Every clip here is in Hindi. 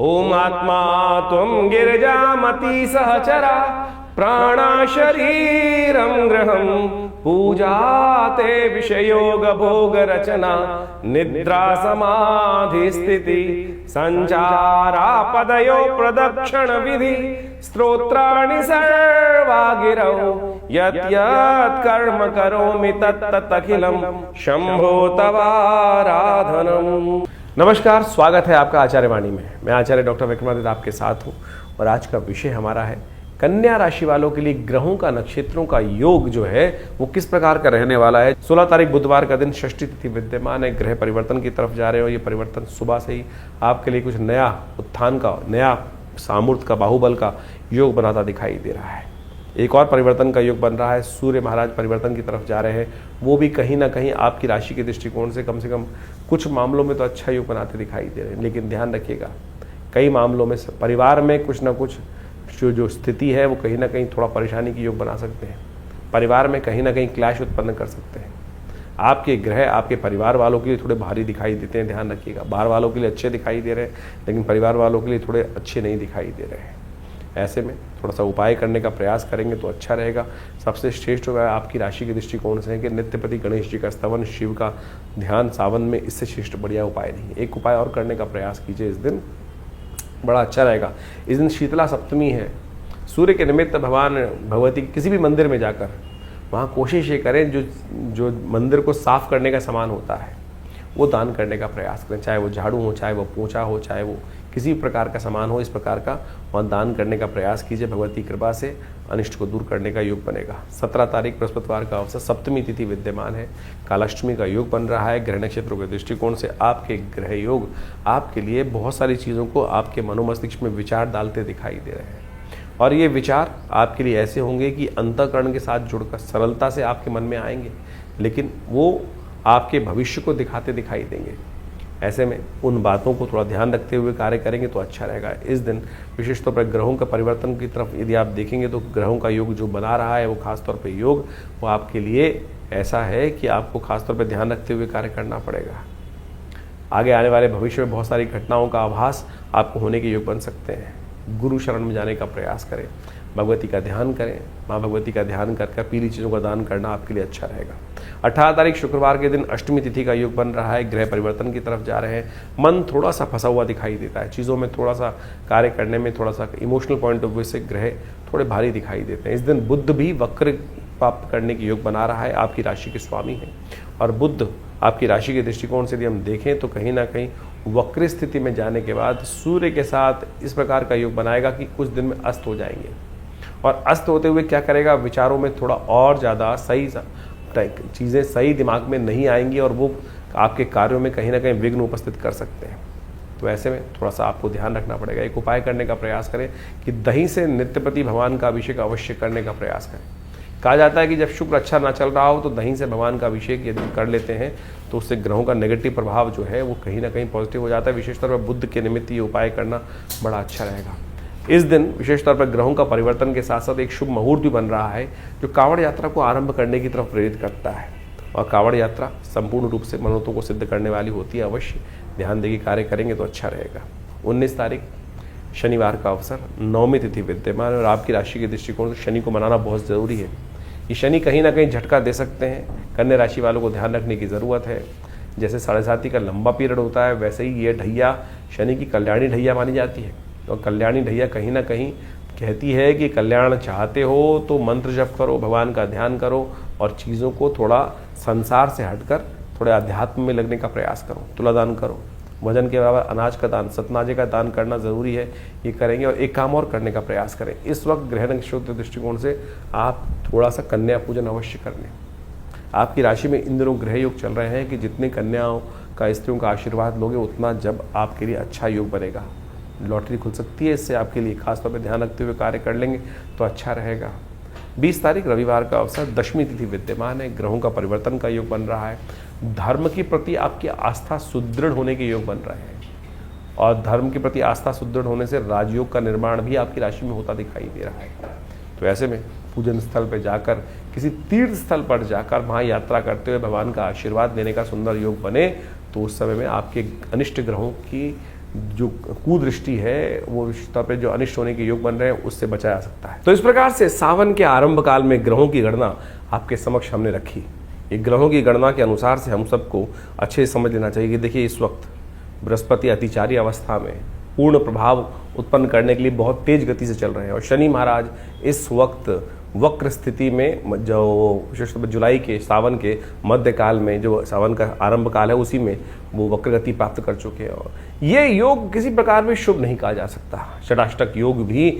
ओम आत्मा त्वं गिरिजामति सहचरा प्राणा शरीरं गृहं पूजा ते विषयोग भोग रचना निद्रा समाधि स्थिति संचारा पदयो प्रदक्षिण विधि स्तोत्राणि सर्वा गिरौ यत् यत् कर्म करोमि तत् तत् अखिलम् शंभो तवाराधनम्। नमस्कार, स्वागत है आपका आचार्य वाणी में। मैं आचार्य डॉक्टर विक्रमादित्य आपके साथ हूँ और आज का विषय हमारा है कन्या राशि वालों के लिए ग्रहों का, नक्षत्रों का योग जो है वो किस प्रकार का रहने वाला है। 16 तारीख बुधवार का दिन षष्ठी तिथि विद्यमान है। ग्रह परिवर्तन की तरफ जा रहे हो। ये परिवर्तन सुबह से ही आपके लिए कुछ नया उत्थान का, नया सामूर्त का, बाहुबल का योग बनाता दिखाई दे रहा है। एक और परिवर्तन का योग बन रहा है। सूर्य महाराज परिवर्तन की तरफ जा रहे हैं। वो भी कहीं ना कहीं आपकी राशि के दृष्टिकोण से कम कुछ मामलों में तो अच्छा योग बनाते दिखाई दे रहे हैं। लेकिन ध्यान रखिएगा, कई मामलों में परिवार में कुछ ना कुछ जो स्थिति है वो कहीं ना कहीं थोड़ा परेशानी की योग बना सकते हैं। परिवार में कहीं ना कहीं क्लैश उत्पन्न कर सकते हैं। आपके ग्रह आपके परिवार वालों के लिए थोड़े भारी दिखाई देते हैं, ध्यान रखिएगा। बाहर वालों के लिए अच्छे दिखाई दे रहे हैं, लेकिन परिवार वालों के लिए थोड़े अच्छे नहीं दिखाई दे रहे हैं। ऐसे में थोड़ा सा उपाय करने का प्रयास करेंगे तो अच्छा रहेगा। सबसे श्रेष्ठ उपाय आपकी राशि के दृष्टिकोण से है कि नित्यपति गणेश जी का स्तवन, शिव का ध्यान सावन में, इससे श्रेष्ठ बढ़िया उपाय नहीं। एक उपाय और करने का प्रयास कीजिए, इस दिन बड़ा अच्छा रहेगा। इस दिन शीतला सप्तमी है। सूर्य के निमित्त भगवान भगवती किसी भी मंदिर में जाकर वहाँ कोशिश ये करें जो मंदिर को साफ करने का सामान होता है वो दान करने का प्रयास करें। चाहे वो झाड़ू हो, चाहे वो पोंछा हो, चाहे वो किसी प्रकार का सामान हो, इस प्रकार का वहाँ दान करने का प्रयास कीजिए। भगवती कृपा से अनिष्ट को दूर करने का योग बनेगा। 17 तारीख बृहस्पतिवार का अवसर, सप्तमी तिथि विद्यमान है। कालाष्टमी का योग बन रहा है। ग्रह नक्षत्रों के दृष्टिकोण से आपके ग्रह योग आपके लिए बहुत सारी चीज़ों को आपके मनोमस्तिष्क में विचार डालते दिखाई दे रहे हैं। और ये विचार आपके लिए ऐसे होंगे कि अंतःकरण के साथ जुड़कर सरलता से आपके मन में आएंगे, लेकिन वो आपके भविष्य को दिखाते दिखाई देंगे। ऐसे में उन बातों को थोड़ा ध्यान रखते हुए कार्य करेंगे तो अच्छा रहेगा। इस दिन विशेष तौर पर ग्रहों का परिवर्तन की तरफ यदि आप देखेंगे तो ग्रहों का योग जो बना रहा है वो खासतौर पर योग वो आपके लिए ऐसा है कि आपको खासतौर पर ध्यान रखते हुए कार्य करना पड़ेगा। आगे आने वाले भविष्य में बहुत सारी घटनाओं का आभास आपको होने के योग बन सकते हैं। गुरु शरण में जाने का प्रयास करें, भगवती का ध्यान करें। माँ भगवती का ध्यान करके पीली चीज़ों का दान करना आपके लिए अच्छा रहेगा। 18 तारीख शुक्रवार के दिन अष्टमी तिथि का योग बन रहा है। ग्रह परिवर्तन की तरफ जा रहे हैं। मन थोड़ा सा फंसा हुआ दिखाई देता है। चीज़ों में थोड़ा सा कार्य करने में थोड़ा सा इमोशनल पॉइंट ऑफ व्यू से ग्रह थोड़े भारी दिखाई देते हैं। इस दिन बुध भी वक्र प्राप्त करने की योग बना रहा है। आपकी राशि के स्वामी हैं और बुध आपकी राशि के दृष्टिकोण से यदि हम देखें तो कहीं ना कहीं वक्र स्थिति में जाने के बाद सूर्य के साथ इस प्रकार का योग बनाएगा कि कुछ दिन में अस्त हो जाएंगे। और अस्त होते हुए क्या करेगा, विचारों में थोड़ा और ज़्यादा सही चीज़ें सही दिमाग में नहीं आएंगी और वो आपके कार्यों में कहीं ना कहीं विघ्न उपस्थित कर सकते हैं। तो ऐसे में थोड़ा सा आपको ध्यान रखना पड़ेगा। एक उपाय करने का प्रयास करें कि दही से नित्यपति भगवान का अभिषेक अवश्य करने का प्रयास करें। कहा जाता है कि जब शुक्र अच्छा ना चल रहा हो तो दही से भगवान का अभिषेक यदि कर लेते हैं तो उससे ग्रहों का नेगेटिव प्रभाव जो है वो कहीं ना कहीं पॉजिटिव हो जाता है। विशेषतौर पर बुध के निमित्त ये उपाय करना बड़ा अच्छा रहेगा। इस दिन विशेष तौर पर ग्रहों का परिवर्तन के साथ साथ एक शुभ मुहूर्त भी बन रहा है जो कांवड़ यात्रा को आरंभ करने की तरफ प्रेरित करता है। और कांवड़ यात्रा संपूर्ण रूप से मनोरथों को सिद्ध करने वाली होती है। अवश्य ध्यान देकर कार्य करेंगे तो अच्छा रहेगा। 19 तारीख शनिवार का अवसर, नवमी तिथि विद्यमान और आपकी राशि के दृष्टिकोण से शनि को मनाना बहुत ज़रूरी है। ये शनि कहीं ना कहीं झटका दे सकते हैं। कन्या राशि वालों को ध्यान रखने की ज़रूरत है। जैसे 7.5 का लंबा पीरियड होता है वैसे ही ये ढैया शनि की कल्याणी ढैया मानी जाती है। और कल्याणी ढैया कहीं ना कहीं कहती है कि कल्याण चाहते हो तो मंत्र जप करो, भगवान का ध्यान करो और चीज़ों को थोड़ा संसार से हटकर थोड़े अध्यात्म में लगने का प्रयास करो। तुला दान करो, वजन के बराबर अनाज का दान, सतनाजे का दान करना ज़रूरी है। ये करेंगे और एक काम और करने का प्रयास करें। इस वक्त ग्रह नक्षत्र दृष्टिकोण से आप थोड़ा सा कन्या पूजन अवश्य कर लें। आपकी राशि में इन दिनों ग्रह योग चल रहे हैं कि जितने कन्याओं का, स्त्रियों का आशीर्वाद लोगे उतना जब आपके लिए अच्छा योग बनेगा। लॉटरी खुल सकती है, इससे आपके लिए खासतौर पर ध्यान रखते हुए कार्य कर लेंगे तो अच्छा रहेगा। 20 तारीख रविवार का अवसर, दशमी तिथि विद्यमान है। ग्रहों का परिवर्तन का योग बन रहा है। धर्म के प्रति आपकी आस्था सुदृढ़ होने के योग बन रहे हैं और धर्म के प्रति आस्था सुदृढ़ होने से राजयोग का निर्माण भी आपकी राशि में होता दिखाई दे रहा है। तो ऐसे में पूजन स्थल पर जाकर, किसी तीर्थ स्थल पर जाकर वहाँ यात्रा करते हुए भगवान का आशीर्वाद लेने का सुंदर योग बने तो उस समय में आपके अनिष्ट ग्रहों की जो कुदृष्टि है, वो विशेष तौर पर जो अनिष्ट होने के योग बन रहे हैं, उससे बचाया जा सकता है। तो इस प्रकार से सावन के आरंभ काल में ग्रहों की गणना आपके समक्ष हमने रखी। ये ग्रहों की गणना के अनुसार से हम सबको अच्छे से समझ लेना चाहिए कि देखिए, इस वक्त बृहस्पति अतिचारी अवस्था में पूर्ण प्रभाव उत्पन्न करने के लिए बहुत तेज गति से चल रहे हैं, और शनि महाराज इस वक्त वक्र स्थिति में, जो विशेषतः जुलाई के सावन के मध्य काल में, जो सावन का आरंभ काल है, उसी में वो वक्र गति प्राप्त कर चुके हैं। और ये योग किसी प्रकार में शुभ नहीं कहा जा सकता। षडाष्टक योग भी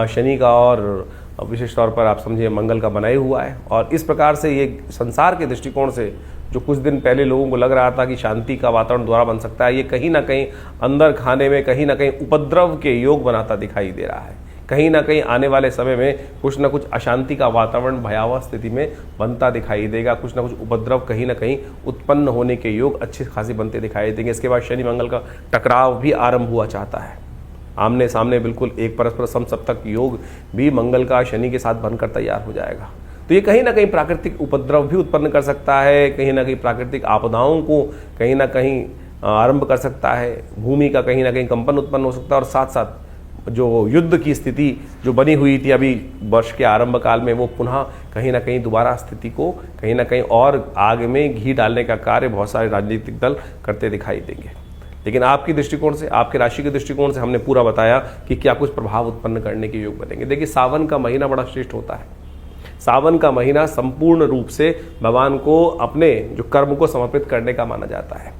शनि का और विशेष तौर पर आप समझिए मंगल का बनाया हुआ है, और इस प्रकार से ये संसार के दृष्टिकोण से जो कुछ दिन पहले लोगों को लग रहा था कि शांति का वातावरण द्वारा बन सकता है, ये कहीं ना कहीं अंदर खाने में कहीं ना कहीं उपद्रव के योग बनाता दिखाई दे रहा है। कहीं ना कहीं आने वाले समय में कुछ ना कुछ अशांति का वातावरण भयावह स्थिति में बनता दिखाई देगा। कुछ ना कुछ उपद्रव कहीं ना कहीं उत्पन्न होने के योग अच्छे खासे बनते दिखाई देंगे। इसके बाद शनि मंगल का टकराव भी आरंभ हुआ चाहता है। आमने सामने बिल्कुल एक परस्पर समसप्तक योग भी मंगल का शनि के साथ बनकर तैयार हो जाएगा। तो ये कहीं ना कहीं प्राकृतिक उपद्रव भी उत्पन्न कर सकता है, कहीं ना कहीं प्राकृतिक आपदाओं को कहीं ना कहीं आरंभ कर सकता है, भूमि का कहीं ना कहीं कंपन उत्पन्न हो सकता है, और साथ साथ जो युद्ध की स्थिति जो बनी हुई थी अभी वर्ष के आरंभ काल में, वो पुनः कहीं ना कहीं दोबारा स्थिति को कहीं ना कहीं और आग में घी डालने का कार्य बहुत सारे राजनीतिक दल करते दिखाई देंगे। लेकिन आपकी दृष्टिकोण से, आपके राशि के दृष्टिकोण से हमने पूरा बताया कि क्या कुछ प्रभाव उत्पन्न करने के योग बनेंगे। देखिए, सावन का महीना बड़ा श्रेष्ठ होता है। सावन का महीना संपूर्ण रूप से भगवान को अपने जो कर्म को समर्पित करने का माना जाता है,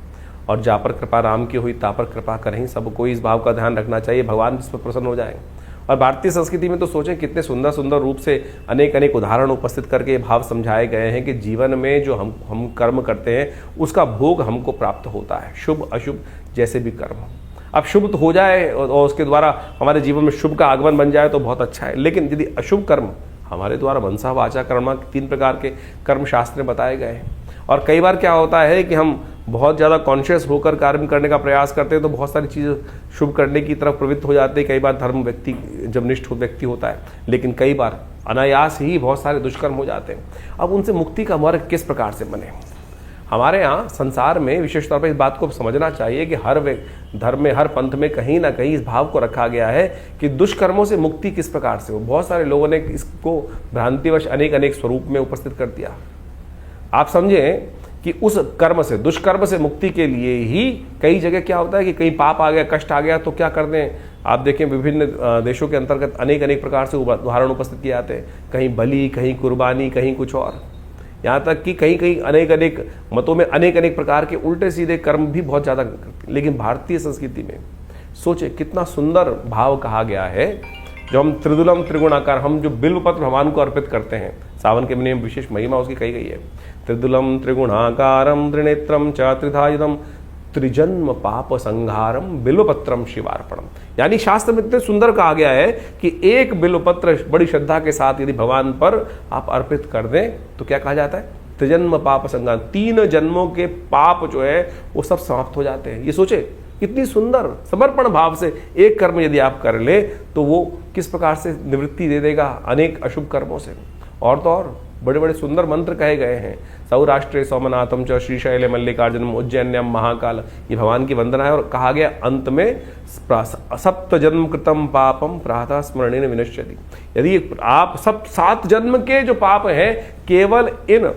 और जा पर कृपा राम की हुई ता पर कृपा करें, सबको इस भाव का ध्यान रखना चाहिए, भगवान इस पर प्रसन्न हो जाएंगे। और भारतीय संस्कृति में तो सोचें कितने सुंदर सुंदर रूप से अनेक अनेक उदाहरण उपस्थित करके ये भाव समझाए गए हैं कि जीवन में जो हम कर्म करते हैं उसका भोग हमको प्राप्त होता है, शुभ अशुभ जैसे भी कर्म। अब शुभ तो हो जाए और उसके द्वारा हमारे जीवन में शुभ का आगमन बन जाए तो बहुत अच्छा है, लेकिन यदि अशुभ कर्म हमारे द्वारा मनसा वाचा कर्म, 3 प्रकार के कर्म शास्त्र में बताए गए हैं। और कई बार क्या होता है कि हम बहुत ज़्यादा कॉन्शियस होकर कार्य करने का प्रयास करते हैं तो बहुत सारी चीज़ें शुभ करने की तरफ प्रवृत्त हो जाते हैं। कई बार धर्म व्यक्ति जब निष्ठ व्यक्ति होता है, लेकिन कई बार अनायास ही बहुत सारे दुष्कर्म हो जाते हैं। अब उनसे मुक्ति का मार्ग किस प्रकार से बने? हमारे यहाँ संसार में विशेष तौर पर इस बात को समझना चाहिए कि हर धर्म में, हर पंथ में कहीं ना कहीं इस भाव को रखा गया है कि दुष्कर्मों से मुक्ति किस प्रकार से हो। बहुत सारे लोगों ने इसको भ्रांतिवश अनेक अनेक स्वरूप में उपस्थित कर दिया। आप समझें कि उस कर्म से, दुष्कर्म से मुक्ति के लिए ही कई जगह क्या होता है कि कहीं पाप आ गया, कष्ट आ गया तो क्या करते हैं आप देखें, विभिन्न देशों के अंतर्गत अनेक अनेक प्रकार से उदाहरण उपस्थित किए जाते हैं। कहीं बलि, कहीं कुर्बानी, कहीं कुछ और, यहाँ तक कि कहीं कहीं अनेक अनेक मतों में अनेक अनेक प्रकार के उल्टे सीधे कर्म भी बहुत ज़्यादा करते हैं। लेकिन भारतीय संस्कृति में सोचे कितना सुंदर भाव कहा गया है, जो हम त्रिदुलम त्रिगुणाकार, हम जो बिल्वपत्र भगवान को अर्पित करते हैं, सावन के महीने में विशेष महिमा उसकी कही गई है। त्रिदुलम त्रिगुणाकारम त्रिनेत्रम च त्रिधायुधम त्रिजन्म पाप संहारम बिल्वपत्रम शिवार्पणम। यानी शास्त्र में इतने सुंदर कहा गया है कि एक बिल्वपत्र बड़ी श्रद्धा के साथ यदि भगवान पर आप अर्पित कर दें तो क्या कहा जाता है? त्रिजन्म पाप संहार, 3 जन्मों के पाप जो है वो सब समाप्त हो जाते हैं। ये सोचे कितनी सुंदर समर्पण भाव से एक कर्म यदि आप कर ले तो वो किस प्रकार से निवृत्ति दे देगा अनेक अशुभ कर्मों से। और तो और बड़े बड़े सुंदर मंत्र कहे गए हैं। सौराष्ट्रे सोमनाथम च श्रीशैले मल्लिकार्जुनम उज्जैन्यम महाकाल, ये भगवान की वंदना है। और कहा गया अंत में सप्त जन्म कृतम पापम प्रातः स्मरणेन विनश्यति। यदि आप 7 जन्म के जो पाप हैं केवल इन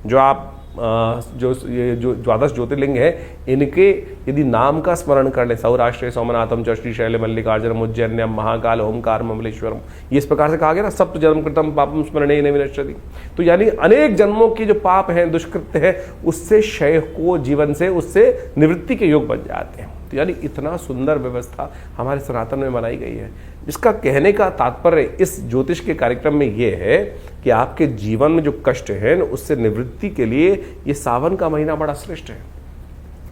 जो आप जो 12 ज्योतिर्लिंग है इनके यदि नाम का स्मरण कर ले, सौराष्ट्र सोमनाथम च श्रीशैल मल्लिकार्जुनम उज्जैन्यम महाकाल ओमकार ममलेश्वरम, ये इस प्रकार से कहा गया ना, सप्त जन्म कृतम पापम स्मरणेन विनश्यति। तो यानी अनेक जन्मों की जो पाप हैं, दुष्कृत्य है, उससे क्षय को जीवन से उससे निवृत्ति के योग बन जाते हैं। तो यानी इतना सुंदर व्यवस्था हमारे सनातन में बनाई गई है। इसका कहने का तात्पर्य इस ज्योतिष के कार्यक्रम में ये है कि आपके जीवन में जो कष्ट है उससे निवृत्ति के लिए ये सावन का महीना बड़ा श्रेष्ठ है।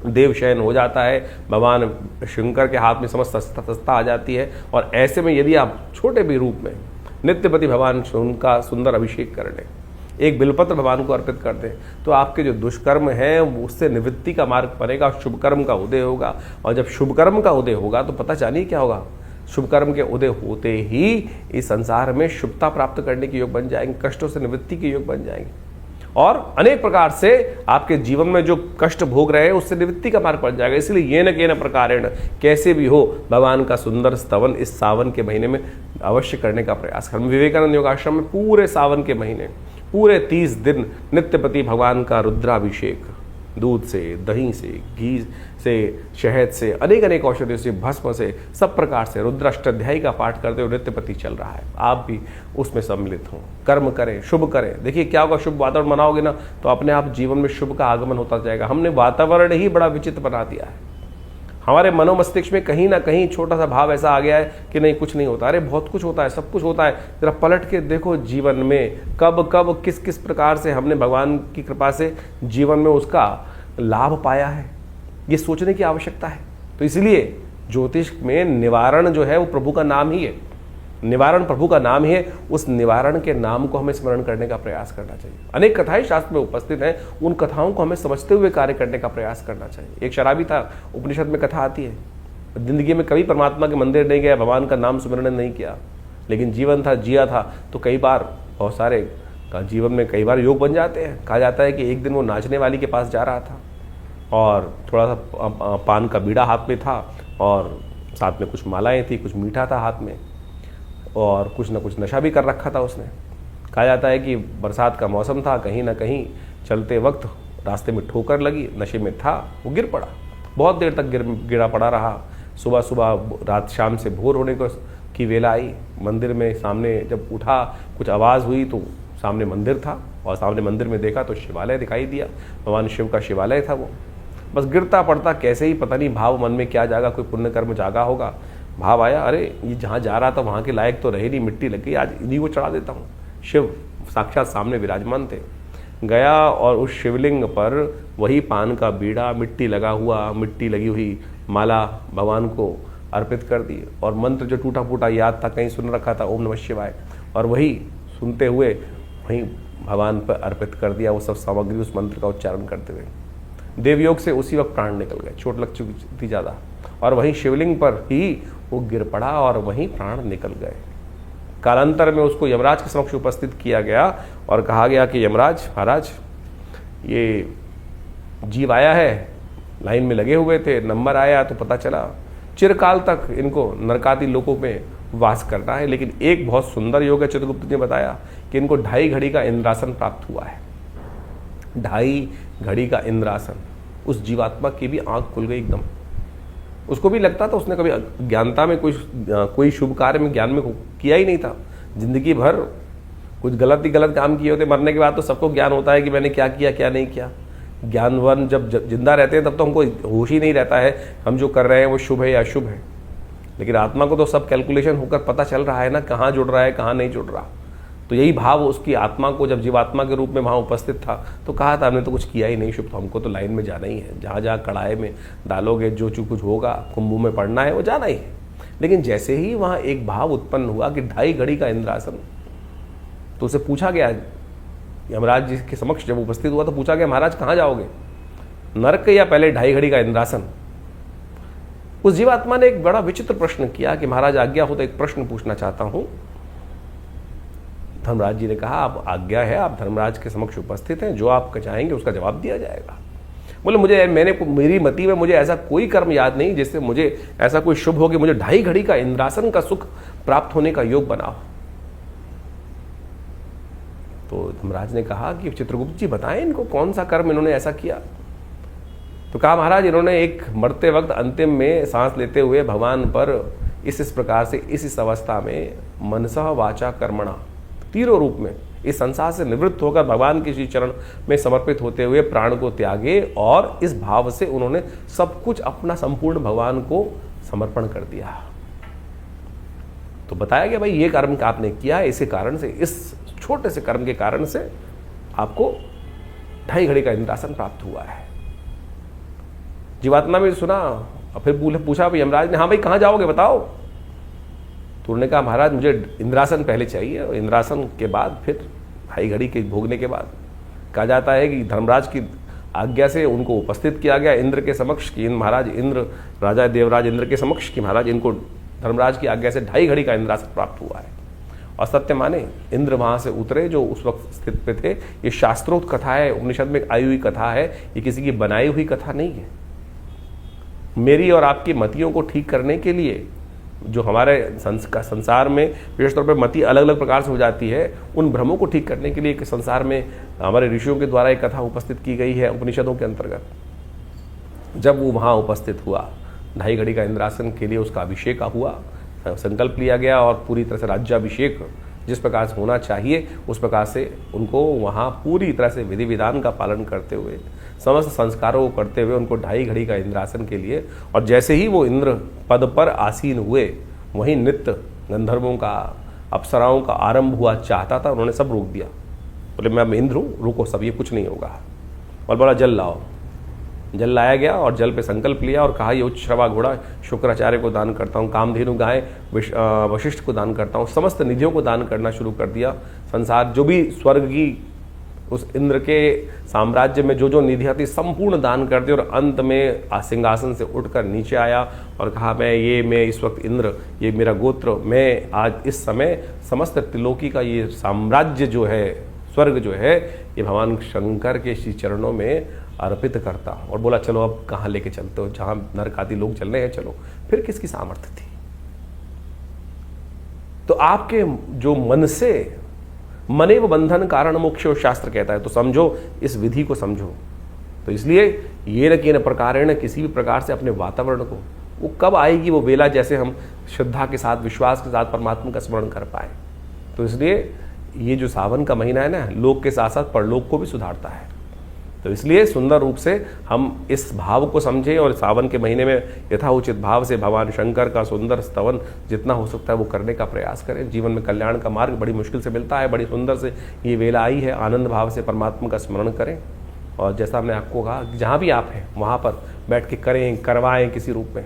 देव शयन हो जाता है, भगवान शंकर के हाथ में समस्त सत्ता आ जाती है। और ऐसे में यदि आप छोटे भी रूप में नित्यपति भगवान उनका सुंदर अभिषेक कर लें, एक बिल्वपत्र भगवान को अर्पित कर दें, तो आपके जो दुष्कर्म हैं उससे निवृत्ति का मार्ग बनेगा, शुभ कर्म का उदय होगा। और जब शुभ कर्म का उदय होगा तो पता जानिए क्या होगा, शुभ कर्म के उदय होते ही इस संसार में शुभता प्राप्त करने के योग बन जाएंगे, कष्टों से निवृत्ति के योग बन जाएंगे। और अनेक प्रकार से आपके जीवन में जो कष्ट भोग रहे हैं उससे निवृत्ति का मार्ग पड़ जाएगा। इसलिए ये न के न प्रकारेण, कैसे भी हो भगवान का सुंदर स्तवन इस सावन के महीने में अवश्य करने का प्रयास करें। विवेकानंद योगाश्रम में पूरे सावन के महीने पूरे 30 दिन नित्यपति भगवान का रुद्राभिषेक, दूध से, दही से, घी से, शहद से, अनेक अनेक औषधियों से, भस्म से, सब प्रकार से रुद्राष्टाध्यायी का पाठ करते हुए नित्यपति चल रहा है। आप भी उसमें सम्मिलित हों, कर्म करें, शुभ करें। देखिए क्या होगा, शुभ वातावरण बनाओगे ना तो अपने आप जीवन में शुभ का आगमन होता जाएगा। हमने वातावरण ही बड़ा विचित्र बना दिया है। हमारे मनोमस्तिष्क में कहीं ना कहीं छोटा सा भाव ऐसा आ गया है कि नहीं कुछ नहीं होता। अरे बहुत कुछ होता है, सब कुछ होता है। जरा पलट के देखो जीवन में कब कब किस किस प्रकार से हमने भगवान की कृपा से जीवन में उसका लाभ पाया है, ये सोचने की आवश्यकता है। तो इसलिए ज्योतिष में निवारण जो है वो प्रभु का नाम ही है। निवारण प्रभु का नाम ही है। उस निवारण के नाम को हमें स्मरण करने का प्रयास करना चाहिए। अनेक कथाएं शास्त्र में उपस्थित हैं, उन कथाओं को हमें समझते हुए कार्य करने का प्रयास करना चाहिए। एक शराबी था, उपनिषद में कथा आती है, जिंदगी में कभी परमात्मा के मंदिर नहीं गया, भगवान का नाम स्मरण नहीं किया, लेकिन जीवन था, जिया था। तो कई बार बहुत सारे का जीवन में कई बार योग बन जाते हैं। कहा जाता है कि एक दिन वो नाचने वाली के पास जा रहा था और थोड़ा सा पान का बीड़ा हाथ में था और साथ में कुछ मालाएं थी, कुछ मीठा था हाथ में और कुछ ना कुछ नशा भी कर रखा था उसने। कहा जाता है कि बरसात का मौसम था, कहीं ना कहीं चलते वक्त रास्ते में ठोकर लगी, नशे में था, वो गिर पड़ा। बहुत देर तक गिरा पड़ा रहा। सुबह सुबह रात शाम से भोर होने की वेला आई। मंदिर में सामने जब उठा, कुछ आवाज़ हुई तो सामने मंदिर था और सामने मंदिर में देखा तो शिवालय दिखाई दिया। भगवान शिव का शिवालय था वो। बस गिरता पड़ता कैसे ही पता नहीं भाव मन में क्या जागा, कोई पुण्य कर्म जागा होगा, भाव आया, अरे ये जहाँ जा रहा था वहाँ के लायक तो रहे नहीं, मिट्टी लग गई, आज इन्हीं को चढ़ा देता हूँ। शिव साक्षात सामने विराजमान थे। गया और उस शिवलिंग पर वही पान का बीड़ा, मिट्टी लगा हुआ, मिट्टी लगी हुई माला भगवान को अर्पित कर दी और मंत्र जो टूटा फूटा याद था, कहीं सुन रखा था, ओम नमः शिवाय, और वही सुनते हुए वहीं भगवान पर अर्पित कर दिया। वो सब सामग्री उस मंत्र का उच्चारण करते हुए देवयोग से उसी वक्त प्राण निकल गए। चोट लग चुकी थी ज़्यादा और वहीं शिवलिंग पर ही वो गिर पड़ा और वहीं प्राण निकल गए। कालांतर में उसको यमराज के समक्ष उपस्थित किया गया और कहा गया कि यमराज महाराज, ये जीव आया है, लाइन में लगे हुए थे, नंबर आया तो पता चला चिरकाल तक इनको नरकादि लोकों में वास करना है, लेकिन एक बहुत सुंदर योग है, चित्रगुप्त ने बताया कि इनको 2.5 घड़ी का इंद्रासन प्राप्त हुआ है। 2.5 घड़ी का इंद्रासन। उस जीवात्मा की भी आंख खुल गई एकदम। उसको भी लगता था उसने कभी ज्ञानता में कोई शुभ कार्य में ज्ञान में किया ही नहीं था। जिंदगी भर कुछ गलत काम किए होते। मरने के बाद तो सबको ज्ञान होता है कि मैंने क्या किया क्या नहीं किया। ज्ञानवान जब जिंदा रहते हैं तब तो हमको होश ही नहीं रहता है हम जो कर रहे हैं वो शुभ है या अशुभ है, लेकिन आत्मा को तो सब कैलकुलेशन होकर पता चल रहा है ना, कहाँ जुड़ रहा है कहाँ नहीं जुड़ रहा। तो यही भाव उसकी आत्मा को जब जीवात्मा के रूप में वहाँ उपस्थित था तो कहा था हमने तो कुछ किया ही नहीं शुभ, तो हमको तो लाइन में जाना ही है, जहाँ जहाँ कड़ाई में डालोगे जो कुछ होगा, कुंभों में पड़ना है वो जाना ही है। लेकिन जैसे ही वहाँ एक भाव उत्पन्न हुआ कि 2.5 घड़ी का इंद्रासन, तो उसे पूछा गया, यमराज जी के समक्ष जब उपस्थित हुआ तो पूछा गया महाराज कहाँ जाओगे, नरक या पहले 2.5 घड़ी का इंद्रासन। उस जीवात्मा ने एक बड़ा विचित्र प्रश्न किया कि महाराज आज्ञा हो तो एक प्रश्न पूछना चाहता हूं। धर्मराज जी ने कहा आप आज्ञा है, आप धर्मराज के समक्ष उपस्थित हैं, जो आप चाहेंगे उसका जवाब दिया जाएगा। बोले मेरी मति में मुझे ऐसा कोई कर्म याद नहीं जिससे मुझे ऐसा कोई शुभ हो कि मुझे 2.5 घड़ी का इंद्रासन का सुख प्राप्त होने का योग बना हो। तो धर्मराज ने कहा कि चित्रगुप्त जी बताएं इनको कौन सा कर्म इन्होंने ऐसा किया। तो कहा महाराज इन्होंने एक मरते वक्त अंतिम में सांस लेते हुए भगवान पर इस प्रकार से इस अवस्था में मनसः वाचा कर्मणा, तीनों रूप में इस संसार से निवृत्त होकर भगवान के श्री चरण में समर्पित होते हुए प्राण को त्यागे और इस भाव से उन्होंने सब कुछ अपना संपूर्ण भगवान को समर्पण कर दिया। तो बताया गया भाई ये कर्म आपने किया है, इसी कारण से, इस छोटे से कर्म के कारण से आपको 2.5 घड़ी का इंद्रासन प्राप्त हुआ है। जीवात्मा में सुना और फिर पूछा यमराज ने, हाँ भाई कहाँ जाओगे बताओ। तो उन्होंने कहा महाराज मुझे इंद्रासन पहले चाहिए और इंद्रासन के बाद फिर 2.5 घड़ी के भोगने के बाद। कहा जाता है कि धर्मराज की आज्ञा से उनको उपस्थित किया गया इंद्र के समक्ष कि महाराज इंद्र, राजा देवराज इंद्र के समक्ष कि महाराज इनको धर्मराज की आज्ञा से 2.5 घड़ी का इंद्रासन प्राप्त हुआ है। और सत्य माने इंद्र वहां से उतरे जो उस वक्त स्थित पे थे। ये शास्त्रोक्त कथा है, उपनिषद में आई हुई कथा है, ये किसी की बनाई हुई कथा नहीं है। मेरी और आपकी मतियों को ठीक करने के लिए जो हमारे संसार में विशेष तौर पर मति अलग अलग प्रकार से हो जाती है, उन भ्रमों को ठीक करने के लिए कि संसार में हमारे ऋषियों के द्वारा एक कथा उपस्थित की गई है उपनिषदों के अंतर्गत। जब वो वहाँ उपस्थित हुआ, 2.5 घड़ी का इंद्रासन के लिए उसका अभिषेक हुआ, संकल्प लिया गया और पूरी तरह से राज्याभिषेक जिस प्रकार से होना चाहिए उस प्रकार से उनको वहाँ पूरी तरह से विधि विधान का पालन करते हुए, समस्त संस्कारों को करते हुए उनको 2.5 घड़ी का इंद्रासन के लिए, और जैसे ही वो इंद्र पद पर आसीन हुए वहीं नृत्य गंधर्वों का, अप्सराओं का आरंभ हुआ चाहता था। उन्होंने सब रोक दिया, बोले मैं इंद्र हूँ, रुको सब, ये कुछ नहीं होगा। और बोला जल लाओ। जल लाया गया और जल पे संकल्प लिया और कहा ये उच्च श्रवा घोड़ा शुक्राचार्य को दान करता हूँ, कामधेनु गाय वशिष्ठ को दान करता हूँ, समस्त निधियों को दान करना शुरू कर दिया। संसार जो भी स्वर्ग की उस इंद्र के साम्राज्य में जो जो निधियाँ थी संपूर्ण दान कर दी, और अंत में सिंहासन से उठकर नीचे आया और कहा मैं इस वक्त इंद्र, ये मेरा गोत्र, मैं आज इस समय समस्त त्रिलोकी का ये साम्राज्य जो है, स्वर्ग जो है, ये भगवान शंकर के श्री चरणों में अर्पित करता। और बोला चलो अब कहाँ लेके चलते हो, जहाँ नरक आदि लोग चल रहे हैं चलो। फिर किसकी सामर्थ्य थी? तो आपके जो मन से मनेव बंधन कारण मोक्ष शास्त्र कहता है, तो समझो, इस विधि को समझो। तो इसलिए ये न कि न प्रकारेण, किसी भी प्रकार से अपने वातावरण को, वो कब आएगी वो वेला जैसे हम श्रद्धा के साथ, विश्वास के साथ परमात्मा का स्मरण कर पाए। तो इसलिए ये जो सावन का महीना है ना, लोक के साथ साथ परलोक को भी सुधारता है। तो इसलिए सुंदर रूप से हम इस भाव को समझें और सावन के महीने में यथाउचित भाव से भगवान शंकर का सुंदर स्तवन जितना हो सकता है वो करने का प्रयास करें। जीवन में कल्याण का मार्ग बड़ी मुश्किल से मिलता है, बड़ी सुंदर से ये वेला आई है। आनंद भाव से परमात्मा का स्मरण करें, और जैसा हमने आपको कहा जहाँ भी आप हैं वहाँ पर बैठ के करें, करवाएं किसी रूप में।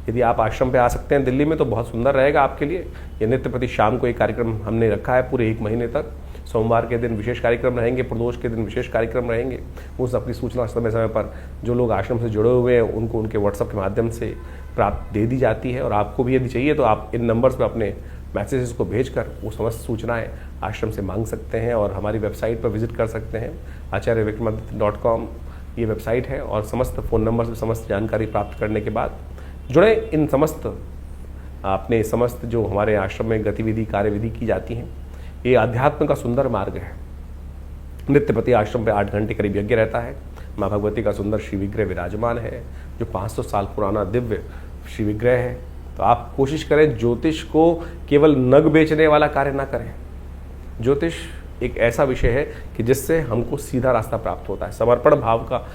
यदि आप आश्रम पे आ सकते हैं दिल्ली में तो बहुत सुंदर रहेगा आपके लिए। ये नित्य प्रति शाम को एक कार्यक्रम हमने रखा है पूरे 1 महीने तक। सोमवार के दिन विशेष कार्यक्रम रहेंगे, प्रदोष के दिन विशेष कार्यक्रम रहेंगे। उन सबकी सूचना समय समय पर जो लोग आश्रम से जुड़े हुए हैं उनको उनके व्हाट्सएप के माध्यम से प्राप्त दे दी जाती है। और आपको भी यदि चाहिए तो आप इन नंबर्स पर अपने मैसेजेस को भेजकर वो समस्त सूचनाएं आश्रम से मांग सकते हैं, और हमारी वेबसाइट पर विजिट कर सकते हैं। acharyavickramaditya.com ये वेबसाइट है, और समस्त फ़ोन नंबर से समस्त जानकारी प्राप्त करने के बाद जुड़े इन समस्त अपने समस्त जो हमारे आश्रम में गतिविधि कार्यविधि की जाती हैं। ये अध्यात्म का सुंदर मार्ग है। नित्य प्रति आश्रम पे 8 घंटे करीब यज्ञ रहता है। माँ भगवती का सुंदर श्री विग्रह विराजमान है, जो 500 साल पुराना दिव्य श्री विग्रह है। तो आप कोशिश करें ज्योतिष को केवल नग बेचने वाला कार्य ना करें। ज्योतिष एक ऐसा विषय है कि जिससे हमको सीधा रास्ता प्राप्त होता है, समर्पण भाव का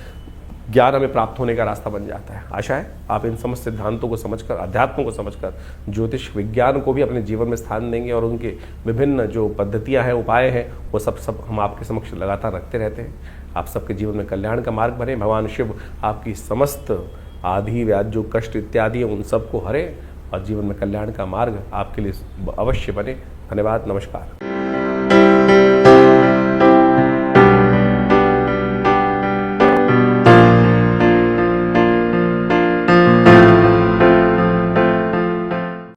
ज्ञान हमें प्राप्त होने का रास्ता बन जाता है। आशा है आप इन समस्त सिद्धांतों को समझकर, अध्यात्म को समझकर, ज्योतिष विज्ञान को भी अपने जीवन में स्थान देंगे, और उनके विभिन्न जो पद्धतियां हैं, उपाय हैं, वो सब हम आपके समक्ष लगातार रखते रहते हैं। आप सबके जीवन में कल्याण का मार्ग बने। भगवान शिव आपकी समस्त आदि व्याध जो कष्ट इत्यादि उन सबको हरे, और जीवन में कल्याण का मार्ग आपके लिए अवश्य बने। धन्यवाद, नमस्कार।